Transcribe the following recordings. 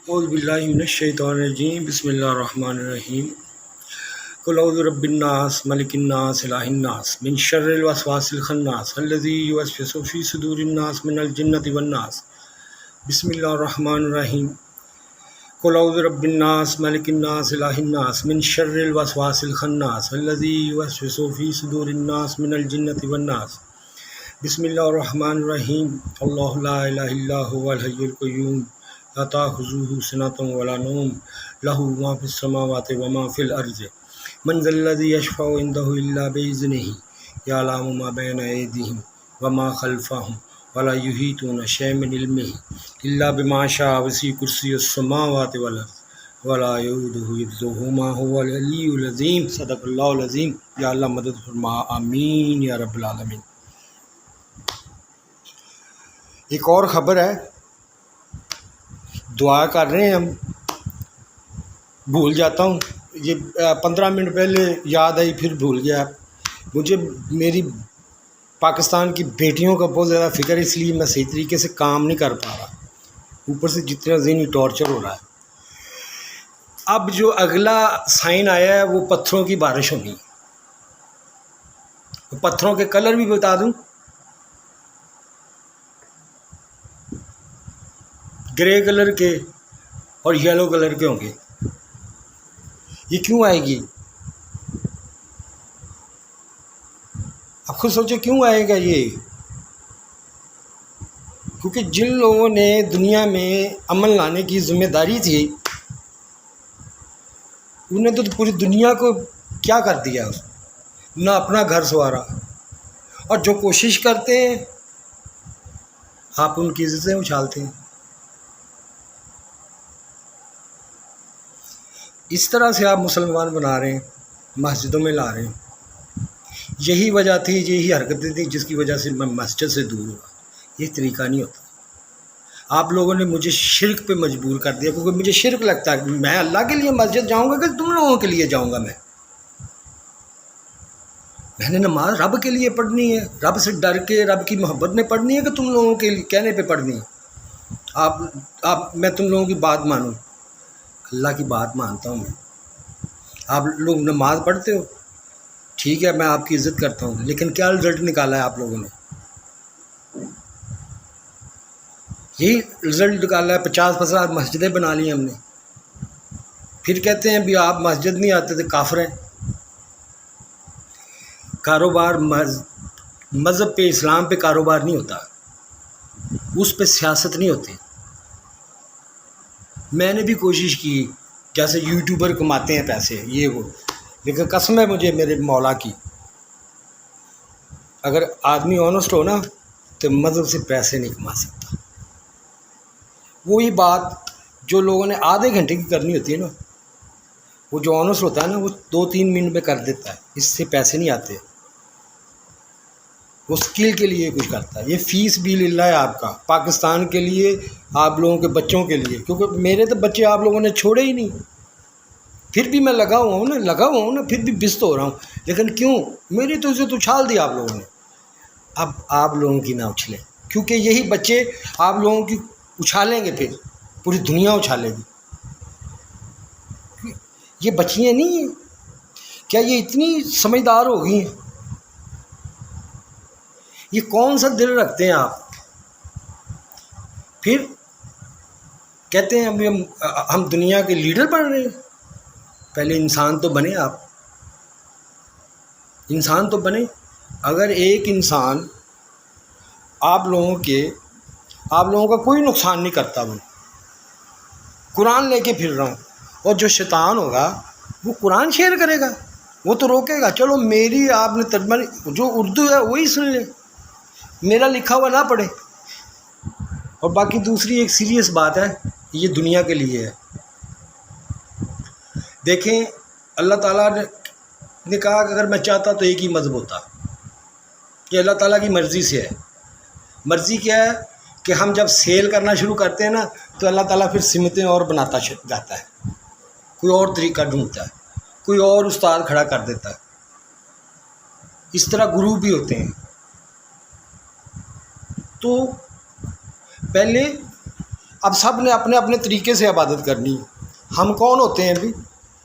اعوذ باللہ من الشیطان الرجیم بسم اللہ الرحمن الرحیم قل اعوذ برب الناس ملک الناس الہ الناس من شر الوسواس الخناس الذی یوسوس فی صدور الناس من الجنۃ والناس بسم اللہ الرحمن الرحیم قل اعوذ برب الناس ملک الناس الہ الناس من شر الوسواس الخناس الذی یوسوس فی صدور الناس من الجنۃ والناس بسم اللہ الرحمن الرحیم اللہ لا الہ الا هو الحی القیوم لا تأخذه سنة ولا نوم له ما في السماوات وما في الأرض من ذا الذي يشفع عنده إلا بإذنه يعلم ما بين أيديهم وما خلفهم ولا يحيطون بشيء من علمه إلا بما شاء وسع كرسيه السماوات والأرض ولا يؤوده حفظهما هو العلي العظيم صدق اللہ العظیم۔ یا اللہ مدد فرما، آمین یا رب العالمین۔ ایک اور خبر ہے، دعا کر رہے ہیں ہم، بھول جاتا ہوں، یہ 15 منٹ پہلے یاد آئی پھر بھول گیا۔ مجھے میری پاکستان کی بیٹیوں کا بہت زیادہ فکر ہے، اس لیے میں صحیح طریقے سے کام نہیں کر پا رہا، اوپر سے جتنا ذہنی ٹارچر ہو رہا ہے۔ اب جو اگلا سائن آیا ہے وہ پتھروں کی بارش ہونی ہے۔ پتھروں کے کلر بھی بتا دوں، گرے کلر کے اور یلو کلر کے ہوں گے۔ یہ کیوں آئے گی؟ آپ خود سوچو کیوں آئے گا یہ؟ کیونکہ جن لوگوں نے دنیا میں امن لانے کی ذمہ داری تھی، انہیں تو پوری دنیا کو کیا کر دیا، نہ اپنا گھر سنوارا، اور جو کوشش کرتے ہیں آپ ان کی عزتیں اچھالتے ہیں۔ اس طرح سے آپ مسلمان بنا رہے ہیں، مسجدوں میں لا رہے ہیں۔ یہی وجہ تھی، یہی حرکتیں تھیں جس کی وجہ سے میں مسجد سے دور ہوا۔ یہ طریقہ نہیں ہوتا۔ آپ لوگوں نے مجھے شرک پہ مجبور کر دیا، کیونکہ مجھے شرک لگتا ہے کہ میں اللہ کے لیے مسجد جاؤں گا کہ تم لوگوں کے لیے جاؤں گا؟ میں نے نماز رب کے لیے پڑھنی ہے، رب سے ڈر کے، رب کی محبت میں پڑھنی ہے کہ تم لوگوں کے کہنے پہ پڑھنی ہے؟ میں تم لوگوں کی بات مانوں؟ اللہ کی بات مانتا ہوں میں۔ آپ لوگ نماز پڑھتے ہو، ٹھیک ہے، میں آپ کی عزت کرتا ہوں، لیکن کیا رزلٹ نکالا ہے آپ لوگوں نے؟ یہی رزلٹ نکالا ہے، 50 مسجدیں بنا لی ہم نے، پھر کہتے ہیں بھی آپ مسجد نہیں آتے تھے، کافر ہیں۔ کاروبار مذہب پہ، اسلام پہ کاروبار نہیں ہوتا، اس پہ سیاست نہیں ہوتی۔ میں نے بھی کوشش کی، جیسے یوٹیوبر کماتے ہیں پیسے یہ وہ، لیکن قسم ہے مجھے میرے مولا کی، اگر آدمی آنیسٹ ہو نا تو مذہب سے پیسے نہیں کما سکتا۔ وہی بات جو لوگوں نے آدھے گھنٹے کی کرنی ہوتی ہے نا، وہ جو آنیسٹ ہوتا ہے نا وہ 2-3 منٹ میں کر دیتا ہے، اس سے پیسے نہیں آتے۔ وہ اسکل کے لیے کچھ کرتا ہے۔ یہ فی سبیل اللہ ہے آپ کا، پاکستان کے لیے، آپ لوگوں کے بچوں کے لیے، کیونکہ میرے تو بچے آپ لوگوں نے چھوڑے ہی نہیں، پھر بھی میں لگا ہوا ہوں نا، پھر بھی بست ہو رہا ہوں، لیکن کیوں؟ میری تو عزت اچھال دی آپ لوگوں نے۔ اب آپ لوگوں کی نہ اچھلیں، کیونکہ یہی بچے آپ لوگوں کی اچھالیں گے، پھر پوری دنیا اچھالے گی۔ یہ بچیاں نہیں ہیں کیا؟ یہ اتنی سمجھدار ہو گئی ہیں؟ یہ کون سا دل رکھتے ہیں آپ؟ پھر کہتے ہیں ابھی ہم دنیا کے لیڈر بن رہے ہیں۔ پہلے انسان تو بنے، آپ انسان تو بنے۔ اگر ایک انسان آپ لوگوں کا کوئی نقصان نہیں کرتا، وہ قرآن لے کے پھر رہا ہوں، اور جو شیطان ہوگا وہ قرآن شیئر کرے گا، وہ تو روکے گا، چلو میری آپ نے ترجمہ جو اردو ہے وہی سن لے، میرا لکھا ہوا نہ پڑھے۔ اور باقی دوسری ایک سیریس بات ہے، یہ دنیا کے لیے ہے۔ دیکھیں، اللہ تعالیٰ نے کہا کہ اگر میں چاہتا تو ایک ہی مذہب ہوتا، یہ اللہ تعالیٰ کی مرضی سے ہے۔ مرضی کیا ہے کہ ہم جب سیل کرنا شروع کرتے ہیں نا تو اللہ تعالیٰ پھر سمتیں اور بناتا جاتا ہے، کوئی اور طریقہ ڈھونڈتا ہے، کوئی اور استاد کھڑا کر دیتا ہے۔ اس طرح گروپ بھی ہوتے ہیں۔ تو پہلے اب سب نے اپنے اپنے طریقے سے عبادت کرنی ہے۔ ہم کون ہوتے ہیں ابھی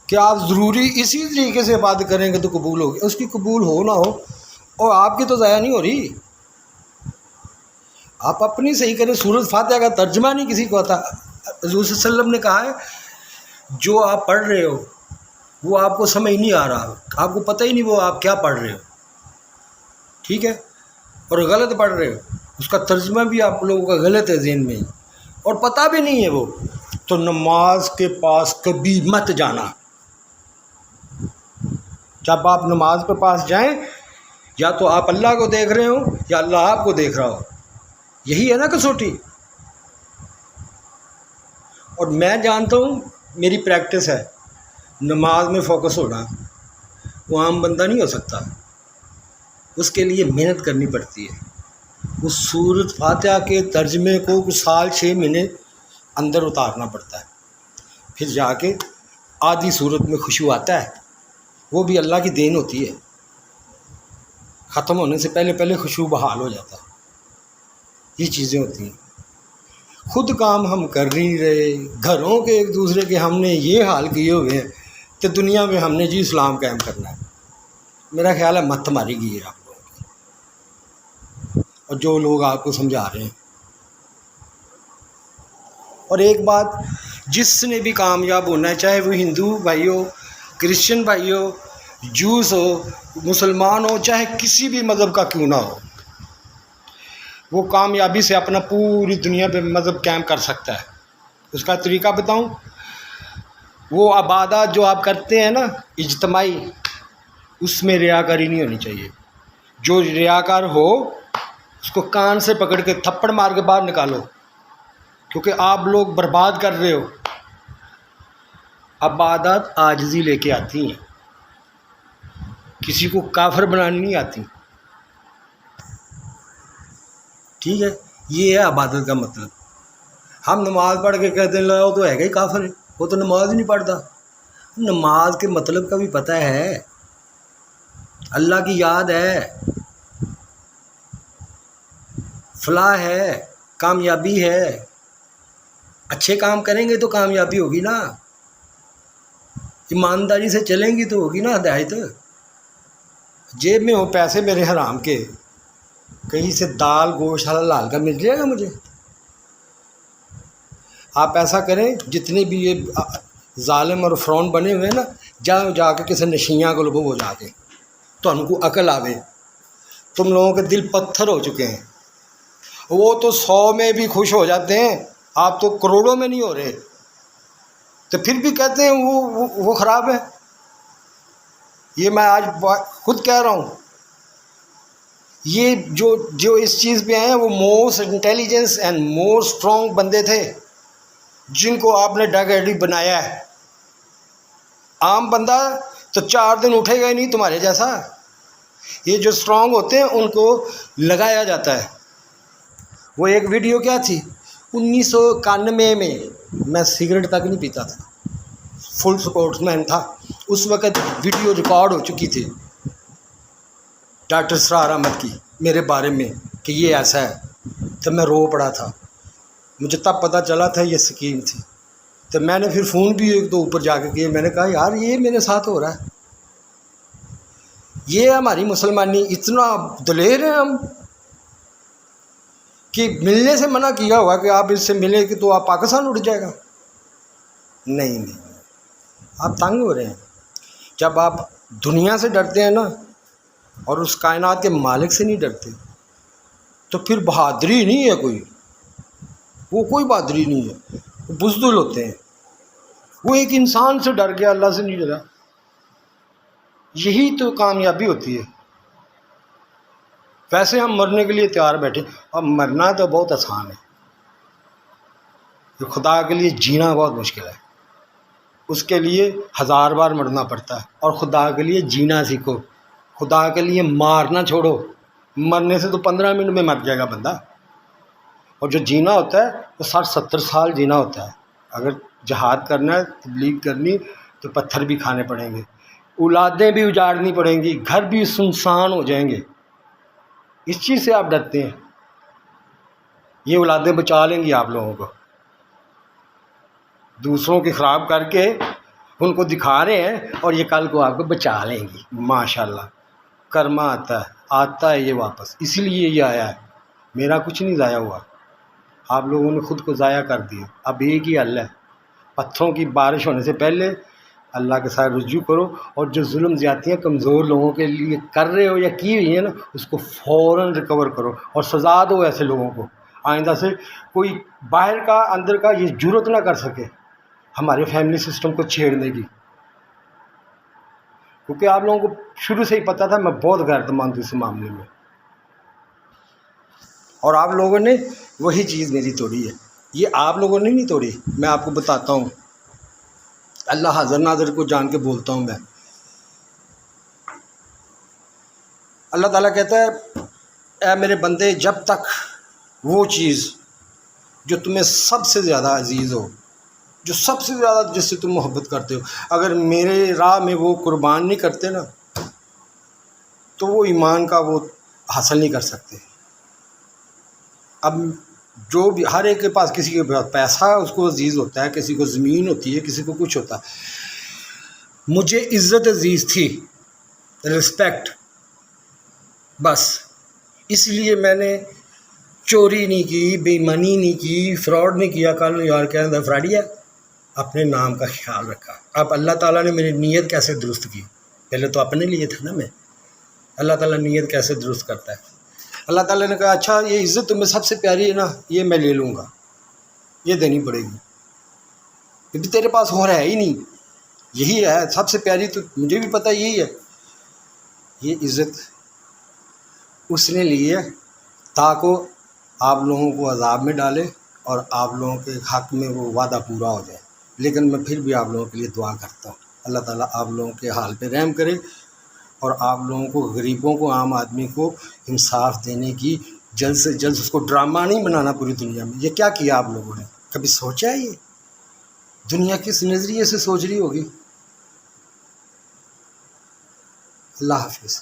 کہ آپ ضروری اسی طریقے سے عبادت کریں گے تو قبول ہوگی؟ اس کی قبول ہو نہ ہو، اور آپ کی تو ضائع نہیں ہو رہی، آپ اپنی صحیح کریں۔ سورۃ فاتحہ کا ترجمہ نہیں کسی کو آتا۔ حضور صلی اللہ علیہ وسلم نے کہا ہے جو آپ پڑھ رہے ہو وہ آپ کو سمجھ نہیں آ رہا، آپ کو پتہ ہی نہیں وہ آپ کیا پڑھ رہے ہو، ٹھیک ہے، اور غلط پڑھ رہے ہو، اس کا ترجمہ بھی آپ لوگوں کا غلط ہے ذہن میں، اور پتہ بھی نہیں ہے وہ، تو نماز کے پاس کبھی مت جانا۔ جب آپ نماز کے پاس جائیں، یا تو آپ اللہ کو دیکھ رہے ہوں یا اللہ آپ کو دیکھ رہا ہو، یہی ہے نا کسوٹی۔ اور میں جانتا ہوں، میری پریکٹس ہے نماز میں فوکس ہونا، وہ عام بندہ نہیں ہو سکتا، اس کے لیے محنت کرنی پڑتی ہے۔ اس سورۃ فاتحہ کے ترجمے کو کچھ سال 6 مہینے اندر اتارنا پڑتا ہے، پھر جا کے آدھی صورت میں خشوع آتا ہے، وہ بھی اللہ کی دین ہوتی ہے، ختم ہونے سے پہلے پہلے خشوع بحال ہو جاتا ہے۔ یہ چیزیں ہوتی ہیں، خود کام ہم کر نہیں رہے، گھروں کے ایک دوسرے کے ہم نے یہ حال کیے ہوئے ہیں کہ دنیا میں ہم نے جی اسلام قائم کرنا ہے۔ میرا خیال ہے مت ماری گئی ہے آپ لوگوں کی، اور جو لوگ آپ کو سمجھا رہے ہیں۔ اور ایک بات، جس نے بھی کامیاب ہونا ہے، چاہے وہ ہندو بھائی ہو، کرسچن بھائی ہو، جوس ہو، مسلمان ہو، چاہے کسی بھی مذہب کا کیوں نہ ہو، وہ کامیابی سے اپنا پوری دنیا پہ مذہب قائم کر سکتا ہے۔ اس کا طریقہ بتاؤں، وہ عبادات جو آپ کرتے ہیں نا اجتماعی، اس میں ریاکاری نہیں ہونی چاہیے۔ جو ریاکار ہو اس کو کان سے پکڑ کے تھپڑ مار کے باہر نکالو، کیونکہ آپ لوگ برباد کر رہے ہو۔ عبادات عاجزی لے کے آتی ہیں، کسی کو کافر بنانی نہیں آتی، ٹھیک ہے۔ یہ ہے عبادت کا مطلب۔ ہم نماز پڑھ کے کہتے ہیں وہ تو ہے گا ہی کافر ہے، وہ تو نماز ہی نہیں پڑھتا۔ نماز کے مطلب کا بھی پتہ ہے، اللہ کی یاد ہے، فلاح ہے، کامیابی ہے۔ اچھے کام کریں گے تو کامیابی ہوگی نا، ایمانداری سے چلیں گی تو ہوگی نا ہدایت۔ جیب میں ہو پیسے میرے حرام کے، کہیں سے دال گوشت حلال کا مل جائے گا مجھے؟ آپ ایسا کریں، جتنے بھی یہ ظالم اور فرعون بنے ہوئے ہیں نا، جا کے کسی نشیاں کو لبو، وہ جا کے تو ہم کو عقل آوے۔ تم لوگوں کے دل پتھر ہو چکے ہیں، وہ تو 100 میں بھی خوش ہو جاتے ہیں، آپ تو کروڑوں میں نہیں ہو رہے، تو پھر بھی کہتے ہیں وہ خراب ہے۔ یہ میں آج خود کہہ رہا ہوں، یہ جو اس چیز پہ ہیں وہ most intelligence and most strong بندے تھے، جن کو آپ نے ڈگ ایڈی بنایا ہے۔ عام بندہ تو 4 دن اٹھے گا ہی نہیں تمہارے جیسا۔ یہ جو اسٹرانگ ہوتے ہیں ان کو لگایا جاتا ہے۔ وہ ایک ویڈیو کیا تھی، 1991 میں میں سگریٹ تک نہیں پیتا تھا، فل سپورٹس مین تھا، اس وقت ویڈیو ریکارڈ ہو چکی تھی ڈاکٹر اسرار احمد کی میرے بارے میں کہ یہ ایسا ہے، تو میں رو پڑا تھا۔ مجھے تب پتہ چلا تھا یہ سکیم تھی، تو میں نے پھر فون بھی ایک دو اوپر جا کے کیے، میں نے کہا یار یہ میرے ساتھ ہو رہا ہے، یہ ہماری مسلمانی اتنا دلیر ہیں ہم کہ ملنے سے منع کیا ہوا کہ آپ اس سے ملیں کہ تو آپ پاکستان اٹھ جائے گا۔ نہیں، آپ تنگ ہو رہے ہیں۔ جب آپ دنیا سے ڈرتے ہیں نا اور اس کائنات کے مالک سے نہیں ڈرتے، تو پھر بہادری نہیں ہے کوئی، وہ کوئی بہادری نہیں ہے، وہ بزدل ہوتے ہیں۔ وہ ایک انسان سے ڈر گیا، اللہ سے نہیں ڈرا، یہی تو کامیابی ہوتی ہے۔ ویسے ہم مرنے کے لیے تیار بیٹھے، اب مرنا تو بہت آسان ہے، خدا کے لیے جینا بہت مشکل ہے، اس کے لیے 1000 بار مرنا پڑتا ہے، اور خدا کے لیے جینا سیکھو، خدا کے لیے مارنا چھوڑو۔ مرنے سے تو 15 منٹ میں مر جائے گا بندہ، اور جو جینا ہوتا ہے وہ 60-70 سال جینا ہوتا ہے۔ اگر جہاد کرنا ہے، تبلیغ کرنی، تو پتھر بھی کھانے پڑیں گے، اولادیں بھی اجاڑنی پڑیں گی، گھر بھی سنسان ہو جائیں گے۔ اس چیز سے آپ ڈرتے ہیں، یہ اولادیں بچا لیں گی آپ لوگوں کو، دوسروں کی خراب کر کے ان کو دکھا رہے ہیں اور یہ کل کو آپ کو بچا لیں گی. ماشاءاللہ کرما آتا ہے یہ واپس، اسی لیے یہ آیا ہے. میرا کچھ نہیں ضائع ہوا، آپ لوگوں نے خود کو ضائع کر دیا. اب ایک ہی حل ہے، پتھروں کی بارش ہونے سے پہلے اللہ کے ساتھ رجوع کرو، اور جو ظلم زیادتیاں کمزور لوگوں کے لیے کر رہے ہو یا کی ہوئی ہیں نا، اس کو فوراً ریکور کرو اور سزا دو ایسے لوگوں کو. آئندہ سے کوئی باہر کا اندر کا یہ جرت نہ کر سکے ہمارے فیملی سسٹم کو چھیڑنے کی، کیونکہ آپ لوگوں کو شروع سے ہی پتہ تھا میں بہت غیرت مند ہوں اس معاملے میں، اور آپ لوگوں نے وہی چیز میری توڑی ہے. یہ آپ لوگوں نے نہیں توڑی، میں آپ کو بتاتا ہوں. اللہ حاضر ناظر کو جان کے بولتا ہوں میں. اللہ تعالیٰ کہتا ہے اے میرے بندے، جب تک وہ چیز جو تمہیں سب سے زیادہ عزیز ہو، جو سب سے زیادہ جس سے تم محبت کرتے ہو، اگر میرے راہ میں وہ قربان نہیں کرتے نا، تو وہ ایمان کا وہ حاصل نہیں کر سکتے. اب جو بھی ہر ایک کے پاس، کسی کے پاس پیسہ اس کو عزیز ہوتا ہے، کسی کو زمین ہوتی ہے، کسی کو کچھ ہوتا ہے. مجھے عزت عزیز تھی، رسپیکٹ، بس اس لیے میں نے چوری نہیں کی، بے ایمانی نہیں کی، فراڈ نہیں کیا. کل نیو یارک کے اندر فراڈیا اپنے نام کا خیال رکھا. اب اللہ تعالیٰ نے میری نیت کیسے درست کی؟ پہلے تو اپنے لیے تھا نا میں. اللہ تعالیٰ نیت کیسے درست کرتا ہے؟ اللہ تعالیٰ نے کہا اچھا یہ عزت تمہیں سب سے پیاری ہے نا، یہ میں لے لوں گا، یہ دینی پڑے گی، کیونکہ تیرے پاس اور ہے ہی نہیں، یہی ہے سب سے پیاری. تو مجھے بھی پتہ یہی ہے. یہ عزت اس نے لی ہے تاکہ آپ لوگوں کو عذاب میں ڈالے اور آپ لوگوں کے حق میں وہ وعدہ پورا ہو جائے. لیکن میں پھر بھی آپ لوگوں کے لیے دعا کرتا ہوں، اللہ تعالیٰ آپ لوگوں کے حال پہ رحم کرے اور آپ لوگوں کو، غریبوں کو، عام آدمی کو انصاف دینے کی جلد سے جلد. اس کو ڈرامہ نہیں بنانا پوری دنیا میں. یہ کیا کیا آپ لوگوں نے؟ کبھی سوچا ہے یہ دنیا کس نظریے سے سوچ رہی ہوگی؟ اللہ حافظ.